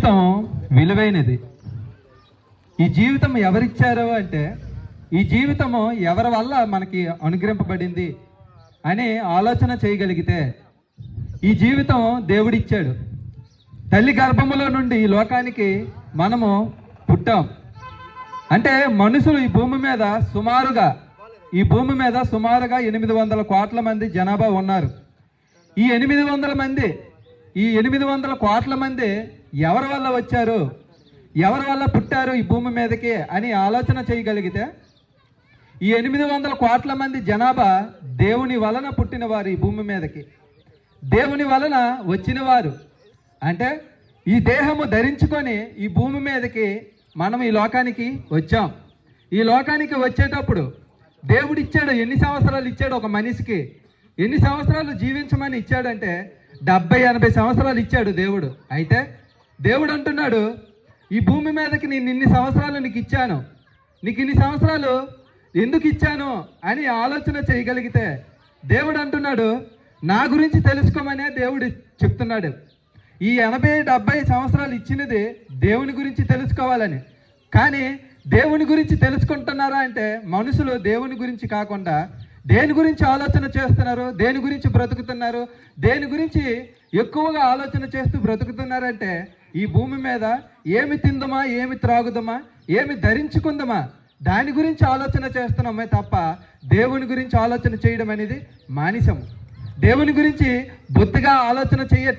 జీవితం విలువైనది. ఈ జీవితం ఎవరిచ్చారు అంటే, ఈ జీవితము ఎవరి వల్ల మనకి అనుగ్రహింపబడింది అని ఆలోచన చేయగలిగితే, ఈ జీవితం దేవుడిచ్చాడు. తల్లి గర్భములో నుండి ఈ లోకానికి మనము పుట్టాం. అంటే మనుషులు ఈ భూమి మీద సుమారుగా 800 కోట్ల మంది జనాభా ఉన్నారు. ఈ 800 కోట్ల మంది ఎవరి వల్ల వచ్చారు, ఎవరి వల్ల పుట్టారు ఈ భూమి మీదకి అని ఆలోచన చేయగలిగితే, ఈ 800 కోట్ల మంది జనాభా దేవుని వలన పుట్టినవారు. ఈ భూమి మీదకి దేవుని వలన వచ్చినవారు. అంటే ఈ దేహము ధరించుకొని ఈ భూమి మీదకి మనం ఈ లోకానికి వచ్చాం. ఈ లోకానికి వచ్చేటప్పుడు దేవుడిచ్చాడు. ఎన్ని సంవత్సరాలు ఇచ్చాడు ఒక మనిషికి? ఎన్ని సంవత్సరాలు జీవించమని ఇచ్చాడంటే 70-80 సంవత్సరాలు ఇచ్చాడు దేవుడు. అయితే దేవుడు అంటున్నాడు, ఈ భూమి మీదకి నేను ఇన్ని సంవత్సరాలు నీకు ఇచ్చాను, నీకు ఇన్ని సంవత్సరాలు ఎందుకు ఇచ్చాను అని ఆలోచన చేయగలిగితే, దేవుడు అంటున్నాడు నా గురించి తెలుసుకోమనే దేవుడు చెప్తున్నాడు. ఈ 80-70 సంవత్సరాలు ఇచ్చినది దేవుని గురించి తెలుసుకోవాలని. కానీ దేవుని గురించి తెలుసుకుంటున్నారా అంటే, మనుషులు దేవుని గురించి కాకుండా దేని గురించి ఆలోచన చేస్తున్నారు, దేని గురించి బ్రతుకుతున్నారు, దేని గురించి ఎక్కువగా ఆలోచన చేస్తూ బ్రతుకుతున్నారంటే, ఈ భూమి మీద ఏమి తిందమా, ఏమి త్రాగుదమా, ఏమి ధరించుకుందామా, దాని గురించి ఆలోచన చేస్తున్నామే తప్ప దేవుని గురించి ఆలోచన చేయడం అనేది మానేశాము. దేవుని గురించి బొత్తిగా ఆలోచన చేయట్లేదు.